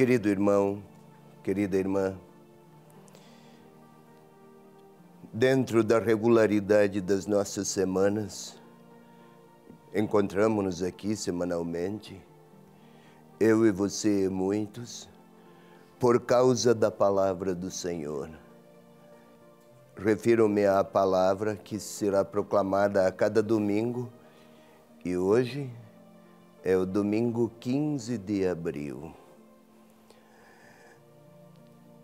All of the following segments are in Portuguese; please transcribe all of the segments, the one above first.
Querido irmão, querida irmã, dentro da regularidade das nossas semanas, encontramos-nos aqui semanalmente, eu e você e muitos, por causa da palavra do Senhor. Refiro-me à palavra que será proclamada a cada domingo, e hoje é o domingo 15 de abril.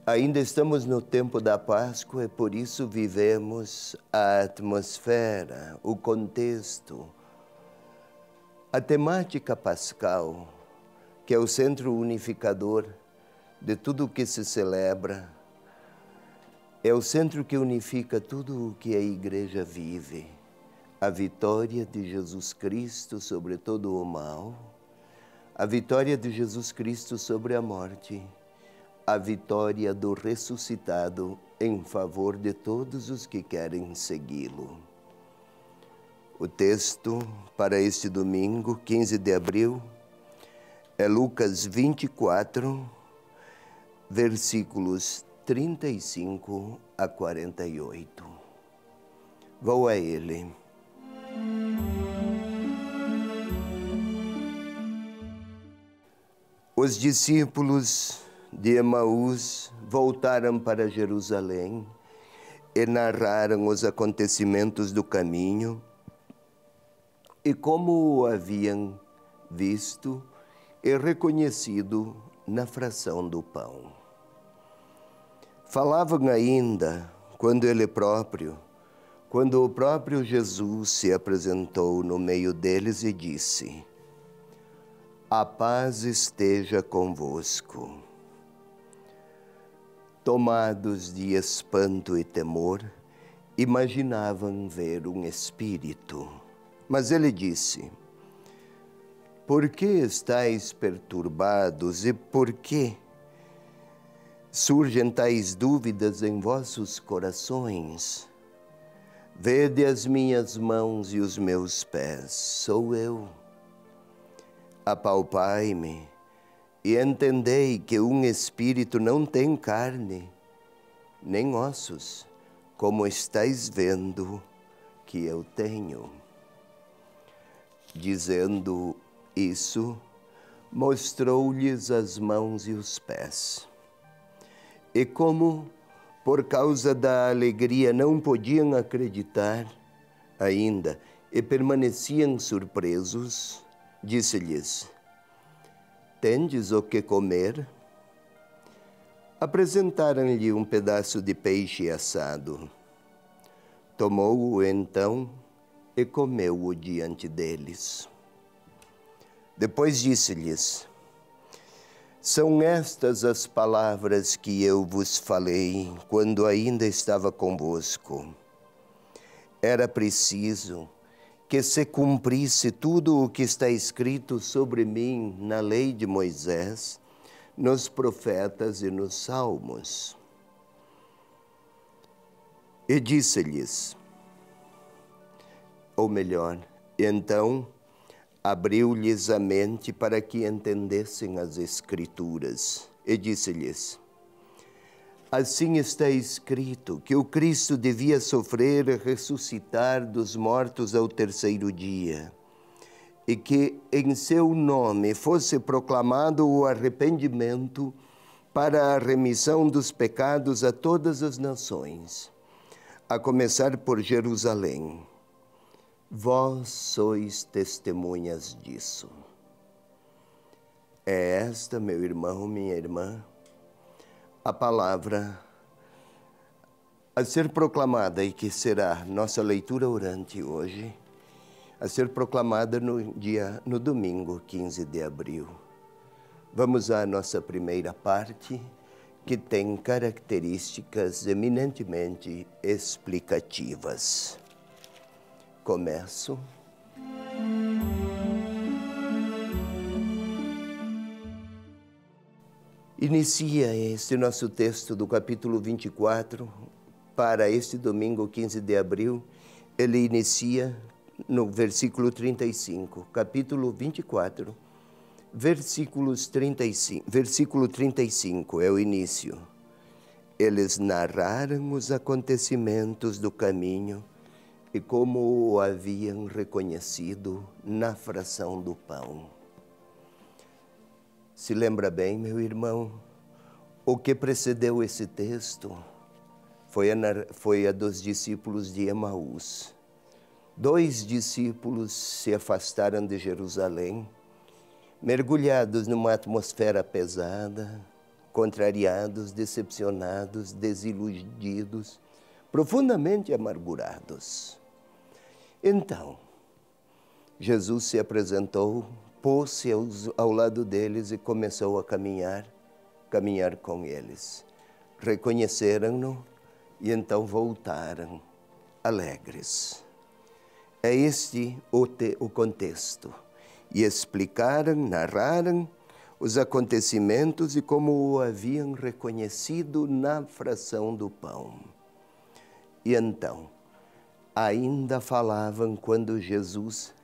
Ainda estamos no tempo da Páscoa e por isso vivemos a atmosfera, o contexto, a temática pascal, que é o centro unificador de tudo o que se celebra, é o centro que unifica tudo o que a Igreja vive, a vitória de Jesus Cristo sobre todo o mal, a vitória de Jesus Cristo sobre a morte, a vitória do ressuscitado em favor de todos os que querem segui-lo. O texto para este domingo, 15 de abril, é Lucas 24, versículos 35 a 48. Vou a ele. Os discípulos de Emaús voltaram para Jerusalém e narraram os acontecimentos do caminho e como o haviam visto e reconhecido na fração do pão. Falavam ainda quando o próprio Jesus se apresentou no meio deles e disse: "A paz esteja convosco." Tomados de espanto e temor, imaginavam ver um espírito. Mas ele disse: "Por que estáis perturbados e por que surgem tais dúvidas em vossos corações? Vede as minhas mãos e os meus pés, sou eu. Apalpai-me e entendei que um espírito não tem carne, nem ossos, como estáis vendo que eu tenho." Dizendo isso, mostrou-lhes as mãos e os pés. E como, por causa da alegria, não podiam acreditar ainda e permaneciam surpresos, disse-lhes: "Tendes o que comer?" Apresentaram-lhe um pedaço de peixe assado. Tomou-o então e comeu-o diante deles. Depois disse-lhes: "São estas as palavras que eu vos falei quando ainda estava convosco. Era preciso que se cumprisse tudo o que está escrito sobre mim na lei de Moisés, nos profetas e nos salmos." E disse-lhes, ou melhor, então abriu-lhes a mente para que entendessem as Escrituras, e disse-lhes: "Assim está escrito que o Cristo devia sofrer e ressuscitar dos mortos ao terceiro dia, e que em seu nome fosse proclamado o arrependimento para a remissão dos pecados a todas as nações, a começar por Jerusalém. Vós sois testemunhas disso." É esta, meu irmão, minha irmã, a palavra a ser proclamada e que será nossa leitura orante hoje, a ser proclamada no domingo 15 de abril. Vamos à nossa primeira parte, que tem características eminentemente explicativas. Começo. Inicia este nosso texto do capítulo 24, para este domingo 15 de abril, ele inicia no versículo 35, capítulo 24, Versículo 35 é o início. Eles narraram os acontecimentos do caminho e como o haviam reconhecido na fração do pão. Se lembra bem, meu irmão, o que precedeu esse texto foi a dos discípulos de Emaús. 2 discípulos se afastaram de Jerusalém, mergulhados numa atmosfera pesada, contrariados, decepcionados, desiludidos, profundamente amargurados. Então, Jesus se apresentou, pôs-se ao lado deles e começou a caminhar com eles. Reconheceram-no e então voltaram alegres. É este o contexto. E explicaram, narraram os acontecimentos e como o haviam reconhecido na fração do pão. E então, ainda falavam quando Jesus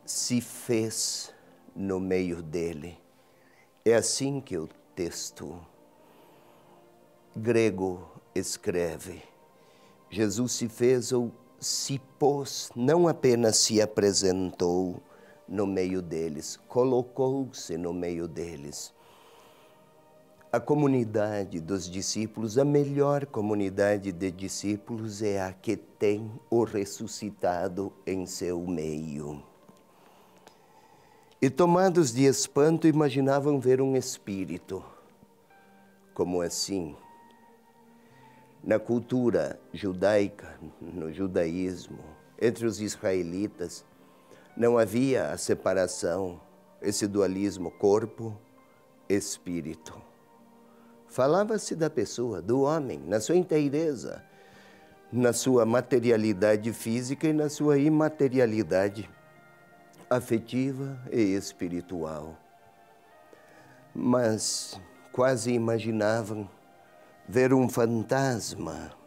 se fez no meio dele. É assim que o texto grego escreve. Jesus se fez ou se pôs, não apenas se apresentou no meio deles, colocou-se no meio deles. A comunidade dos discípulos, a melhor comunidade de discípulos é a que tem o ressuscitado em seu meio. E tomados de espanto, imaginavam ver um espírito. Como assim? Na cultura judaica, no judaísmo, entre os israelitas, não havia a separação, esse dualismo corpo-espírito. Falava-se da pessoa, do homem, na sua inteireza, na sua materialidade física e na sua imaterialidade afetiva e espiritual. Mas quase imaginavam ver um fantasma.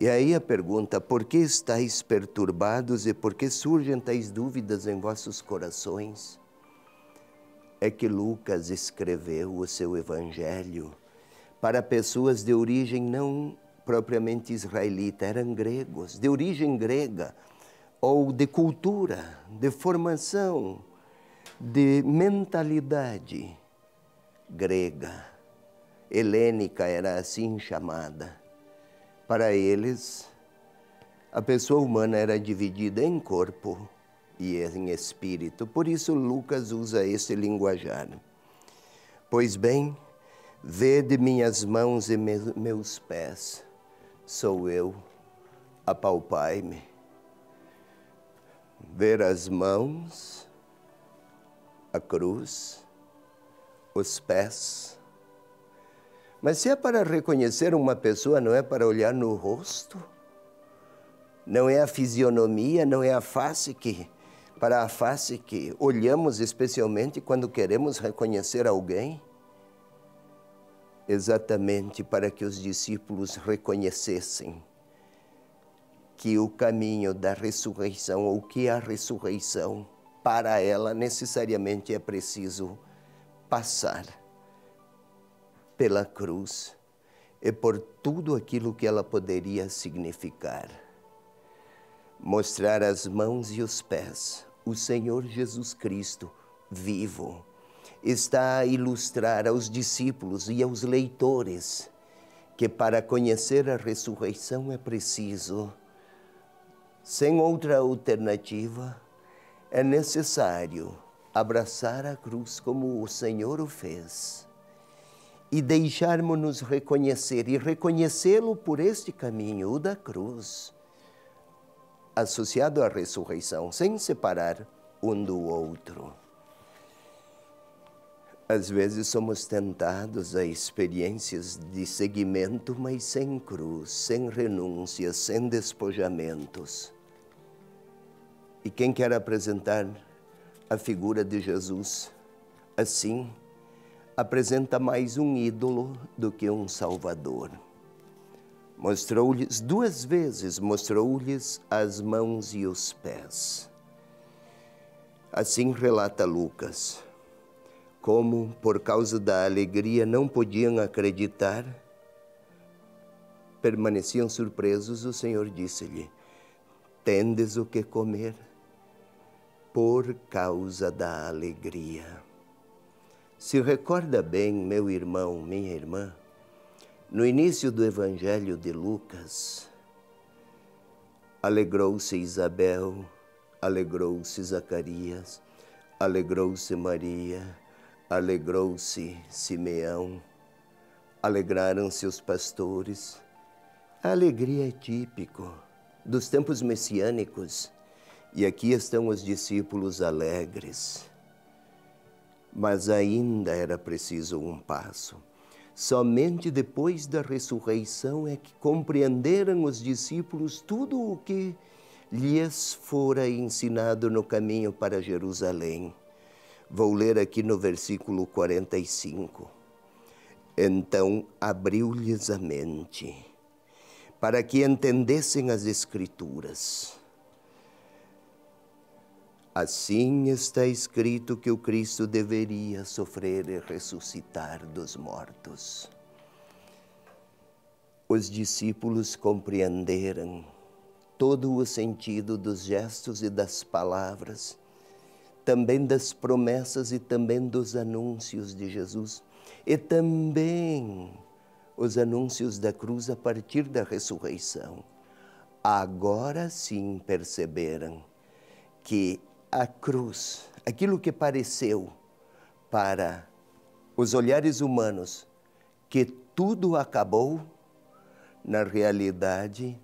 E aí a pergunta, por que estáis perturbados e por que surgem tais dúvidas em vossos corações? É que Lucas escreveu o seu evangelho para pessoas de origem não propriamente israelita, eram gregos, de origem grega, ou de cultura, de formação, de mentalidade grega. Helênica era assim chamada. Para eles, a pessoa humana era dividida em corpo e em espírito. Por isso, Lucas usa esse linguajar. Pois bem, vede minhas mãos e meus pés. Sou eu, apalpai-me. Ver as mãos, a cruz, os pés. Mas se é para reconhecer uma pessoa, não é para olhar no rosto? Não é a fisionomia, não é a face para a face que olhamos especialmente quando queremos reconhecer alguém? Exatamente para que os discípulos reconhecessem que o caminho da ressurreição, ou que a ressurreição, para ela necessariamente é preciso passar pela cruz e por tudo aquilo que ela poderia significar. Mostrar as mãos e os pés, o Senhor Jesus Cristo vivo, está a ilustrar aos discípulos e aos leitores que para conhecer a ressurreição é preciso, sem outra alternativa, é necessário abraçar a cruz como o Senhor o fez e deixarmos-nos reconhecer e reconhecê-lo por este caminho, o da cruz, associado à ressurreição, sem separar um do outro. Às vezes somos tentados a experiências de seguimento, mas sem cruz, sem renúncias, sem despojamentos. E quem quer apresentar a figura de Jesus assim, apresenta mais um ídolo do que um Salvador. Mostrou-lhes 2 vezes, mostrou-lhes as mãos e os pés. Assim relata Lucas. Como, por causa da alegria, não podiam acreditar, permaneciam surpresos, o Senhor disse-lhe: tendes o que comer? Por causa da alegria. Se recorda bem, meu irmão, minha irmã, no início do Evangelho de Lucas, alegrou-se Isabel, alegrou-se Zacarias, alegrou-se Maria, alegrou-se Simeão, alegraram-se os pastores. A alegria é típico dos tempos messiânicos, e aqui estão os discípulos alegres. Mas ainda era preciso um passo. Somente depois da ressurreição é que compreenderam os discípulos tudo o que lhes fora ensinado no caminho para Jerusalém. Vou ler aqui no versículo 45. Então abriu-lhes a mente, para que entendessem as Escrituras. Assim está escrito que o Cristo deveria sofrer e ressuscitar dos mortos. Os discípulos compreenderam todo o sentido dos gestos e das palavras, também das promessas e também dos anúncios de Jesus, e também os anúncios da cruz a partir da ressurreição. Agora sim perceberam que a cruz, aquilo que pareceu para os olhares humanos, que tudo acabou, na realidade,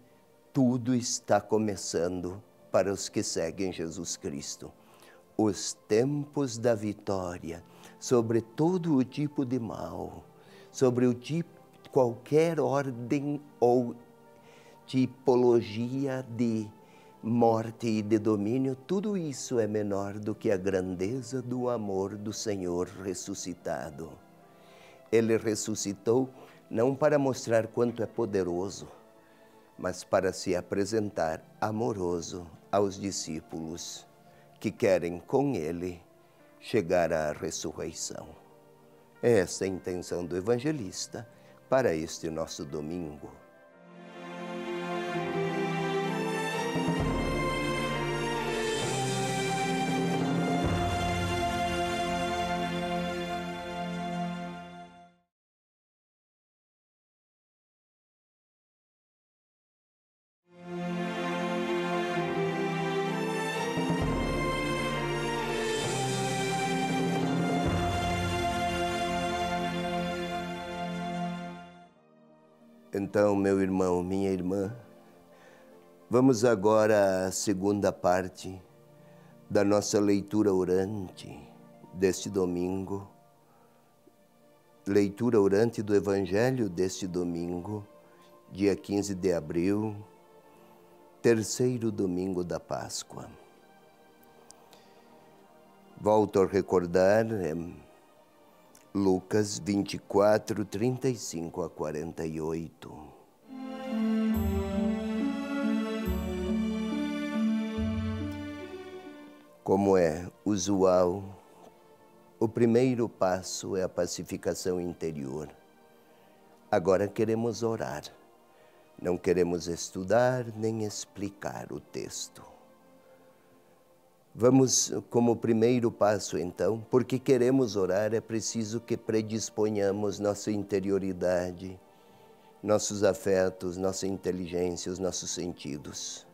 tudo está começando para os que seguem Jesus Cristo. Os tempos da vitória sobre todo o tipo de mal, sobre o tipo qualquer ordem ou tipologia de morte e de domínio, tudo isso é menor do que a grandeza do amor do Senhor ressuscitado. Ele ressuscitou não para mostrar quanto é poderoso, mas para se apresentar amoroso aos discípulos que querem com ele chegar à ressurreição. É essa a intenção do evangelista para este nosso domingo. Então, meu irmão, minha irmã, vamos agora à segunda parte da nossa leitura orante deste domingo. Leitura orante do Evangelho deste domingo, dia 15 de abril, terceiro domingo da Páscoa. Volto a recordar, Lucas 24, 35 a 48. Como é usual, o primeiro passo é a pacificação interior. Agora queremos orar. Não queremos estudar nem explicar o texto. Vamos como primeiro passo, então, porque queremos orar, é preciso que predisponhamos nossa interioridade, nossos afetos, nossa inteligência, os nossos sentidos.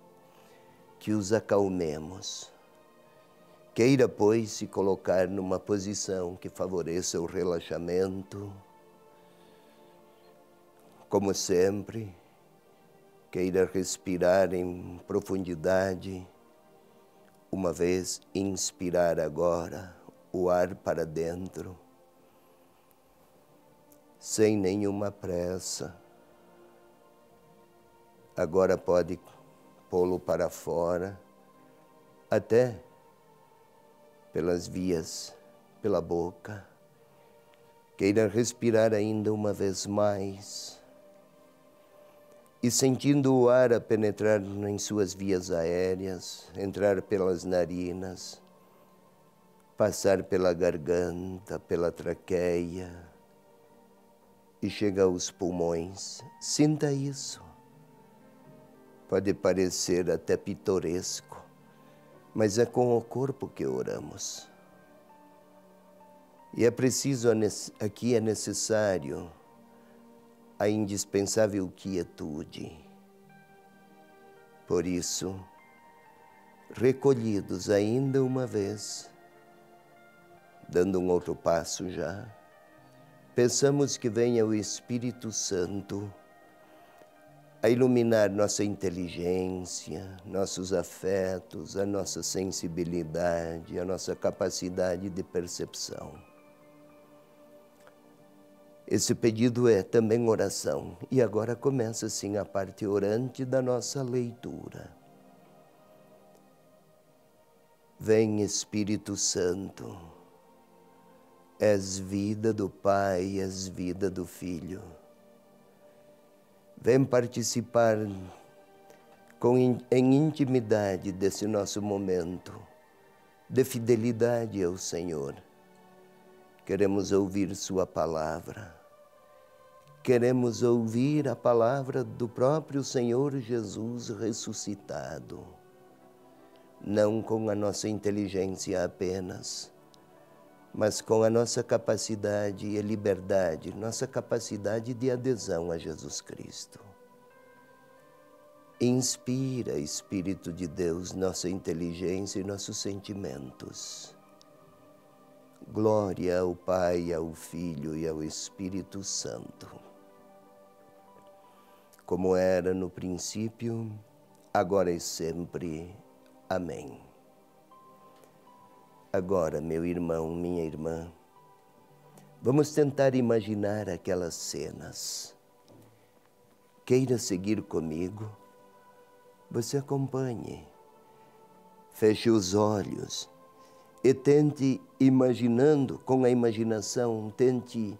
Que os acalmemos. Queira, pois, se colocar numa posição que favoreça o relaxamento. Como sempre, queira respirar em profundidade. Uma vez, inspirar agora o ar para dentro, sem nenhuma pressa. Agora pode pô-lo para fora, até pelas vias, pela boca. Queira respirar ainda uma vez mais. E sentindo o ar a penetrar em suas vias aéreas, entrar pelas narinas, passar pela garganta, pela traqueia e chega aos pulmões. Sinta isso. Pode parecer até pitoresco, mas é com o corpo que oramos. E é preciso, aqui é necessário a indispensável quietude. Por isso, recolhidos ainda uma vez, dando um outro passo já, pensamos que venha o Espírito Santo a iluminar nossa inteligência, nossos afetos, a nossa sensibilidade, a nossa capacidade de percepção. Esse pedido é também oração. E agora começa assim a parte orante da nossa leitura. Vem, Espírito Santo, és vida do Pai, és vida do Filho. Vem participar em intimidade desse nosso momento de fidelidade ao Senhor. Queremos ouvir Sua palavra. Queremos ouvir a palavra do próprio Senhor Jesus ressuscitado. Não com a nossa inteligência apenas, mas com a nossa capacidade e liberdade, nossa capacidade de adesão a Jesus Cristo. Inspira, Espírito de Deus, nossa inteligência e nossos sentimentos. Glória ao Pai, ao Filho e ao Espírito Santo. Como era no princípio, agora e sempre. Amém. Agora, meu irmão, minha irmã, vamos tentar imaginar aquelas cenas. Queira seguir comigo? Você acompanhe. Feche os olhos e tente, imaginando, com a imaginação, tente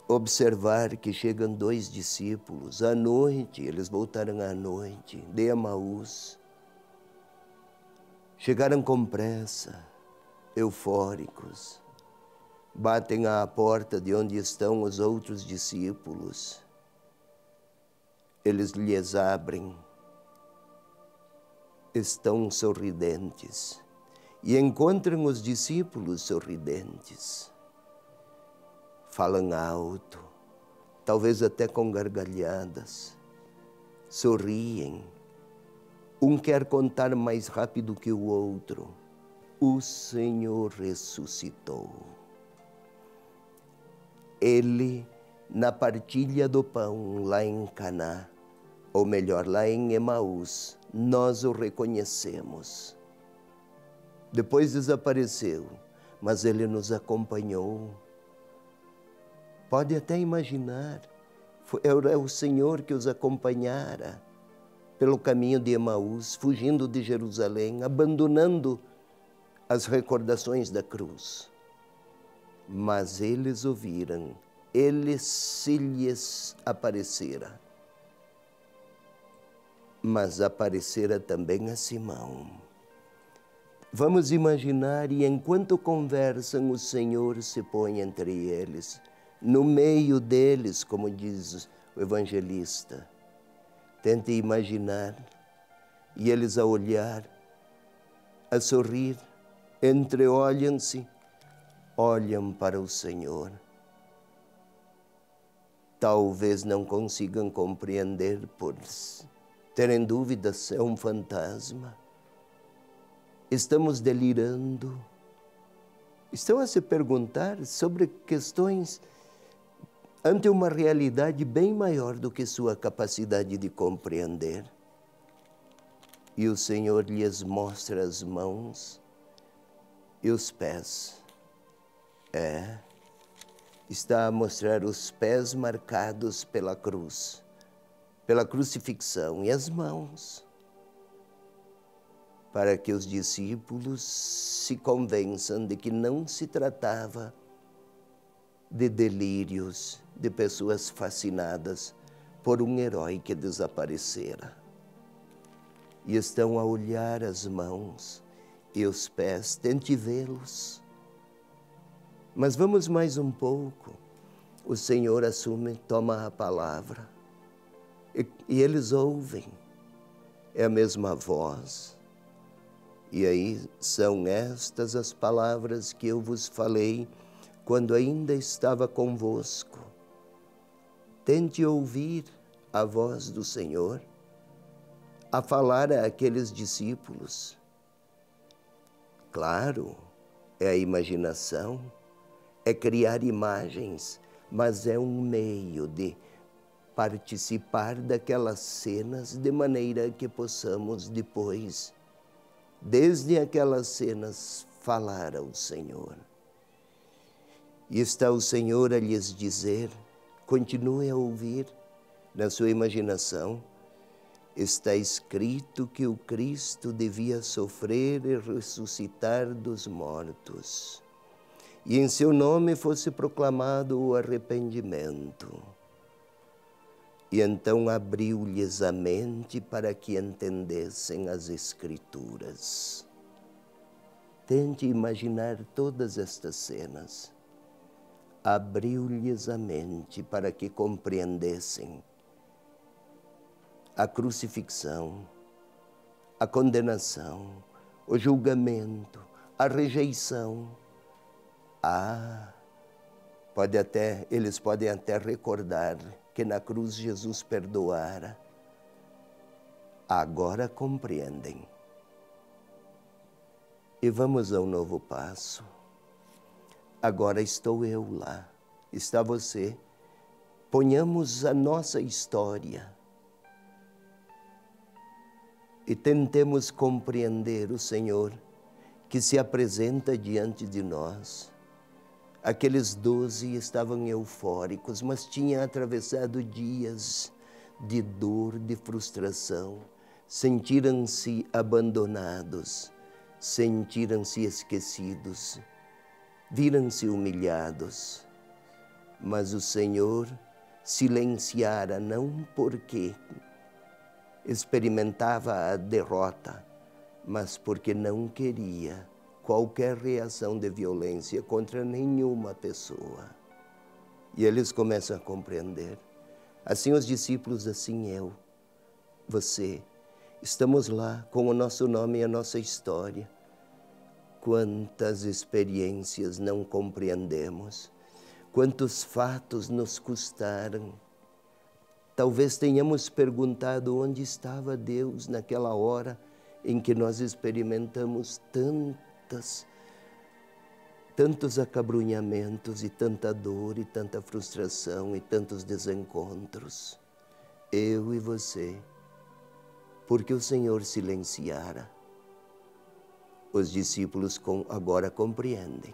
observar que chegam dois discípulos à noite, eles voltaram à noite, de Emaús. Chegaram com pressa, eufóricos, batem à porta de onde estão os outros discípulos. Eles lhes abrem, estão sorridentes e encontram os discípulos sorridentes. Falam alto, talvez até com gargalhadas, sorriem. Um quer contar mais rápido que o outro. O Senhor ressuscitou. Ele, na partilha do pão lá em Caná, ou melhor, lá em Emaús, nós o reconhecemos. Depois desapareceu, mas ele nos acompanhou. Pode até imaginar, era o Senhor que os acompanhara pelo caminho de Emaús, fugindo de Jerusalém, abandonando as recordações da cruz. Mas eles ouviram, ele se lhes aparecera. Mas aparecera também a Simão. Vamos imaginar, e enquanto conversam, o Senhor se põe entre eles, no meio deles, como diz o evangelista. Tente imaginar, e eles a olhar, a sorrir, entreolham-se, olham para o Senhor. Talvez não consigam compreender por terem dúvidas se é um fantasma. Estamos delirando. Estão a se perguntar sobre questões ante uma realidade bem maior do que sua capacidade de compreender. E o Senhor lhes mostra as mãos e os pés. Está a mostrar os pés marcados pela cruz, pela crucifixão, e as mãos, para que os discípulos se convençam de que não se tratava de delírios, de pessoas fascinadas por um herói que desaparecera. E estão a olhar as mãos e os pés, tente vê-los. Mas vamos mais um pouco. O Senhor assume, toma a palavra. E eles ouvem. É a mesma voz. E aí são estas as palavras que eu vos falei quando ainda estava convosco. Tente ouvir a voz do Senhor a falar àqueles discípulos. Claro, é a imaginação, é criar imagens, mas é um meio de participar daquelas cenas de maneira que possamos depois, desde aquelas cenas, falar ao Senhor. E está o Senhor a lhes dizer, continue a ouvir na sua imaginação. Está escrito que o Cristo devia sofrer e ressuscitar dos mortos, e em seu nome fosse proclamado o arrependimento. E então abriu-lhes a mente para que entendessem as Escrituras. Tente imaginar todas estas cenas. Abriu-lhes a mente para que compreendessem a crucifixão, a condenação, o julgamento, a rejeição. Eles podem até recordar que na cruz Jesus perdoara. Agora compreendem. E vamos a um novo passo. Agora estou eu lá, está você. Ponhamos a nossa história e tentemos compreender o Senhor que se apresenta diante de nós. Aqueles 12 estavam eufóricos, mas tinham atravessado dias de dor, de frustração, sentiram-se abandonados, sentiram-se esquecidos, viram-se humilhados. Mas o Senhor silenciara não porque experimentava a derrota, mas porque não queria qualquer reação de violência contra nenhuma pessoa. E eles começam a compreender. Assim os discípulos, assim eu, você, estamos lá com o nosso nome e a nossa história. Quantas experiências não compreendemos, quantos fatos nos custaram. Talvez tenhamos perguntado onde estava Deus naquela hora em que nós experimentamos tantos acabrunhamentos e tanta dor e tanta frustração e tantos desencontros. Eu e você, porque o Senhor silenciara. Os discípulos agora compreendem.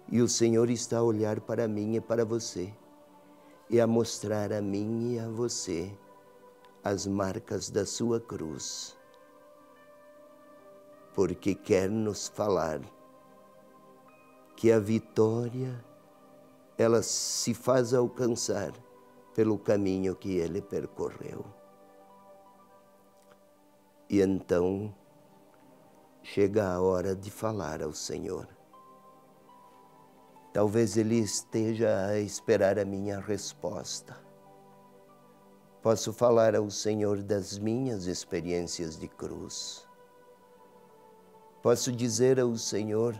E o Senhor está a olhar para mim e para você, e a mostrar a mim e a você as marcas da sua cruz, porque quer nos falar que a vitória, ela se faz alcançar pelo caminho que ele percorreu. E então chega a hora de falar ao Senhor. Talvez Ele esteja a esperar a minha resposta. Posso falar ao Senhor das minhas experiências de cruz. Posso dizer ao Senhor,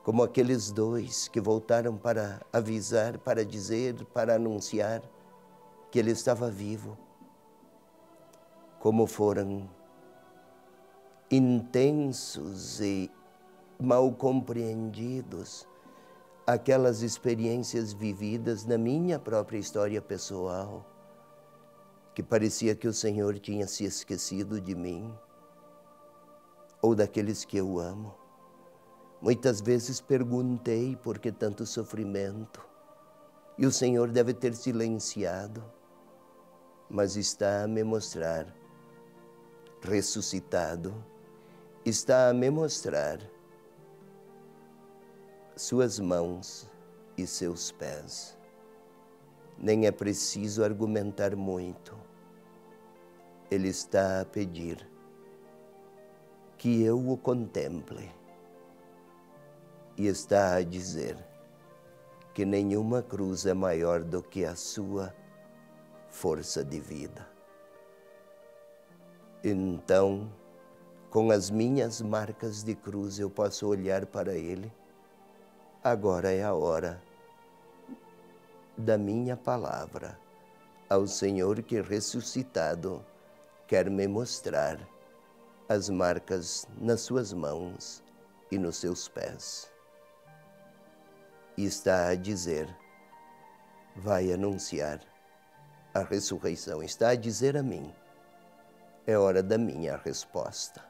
como aqueles 2 que voltaram para avisar, para dizer, para anunciar que Ele estava vivo. Como foram intensos e mal compreendidos aquelas experiências vividas na minha própria história pessoal, que parecia que o Senhor tinha se esquecido de mim, ou daqueles que eu amo. Muitas vezes perguntei por que tanto sofrimento, e o Senhor deve ter silenciado, mas está a me mostrar, ressuscitado, está a me mostrar suas mãos e seus pés. Nem é preciso argumentar muito. Ele está a pedir que eu o contemple e está a dizer que nenhuma cruz é maior do que a sua força de vida. Então, com as minhas marcas de cruz, eu posso olhar para Ele. Agora é a hora da minha palavra ao Senhor que ressuscitado quer me mostrar as marcas nas suas mãos e nos seus pés. E está a dizer, vai anunciar a ressurreição. Está a dizer a mim, é hora da minha resposta.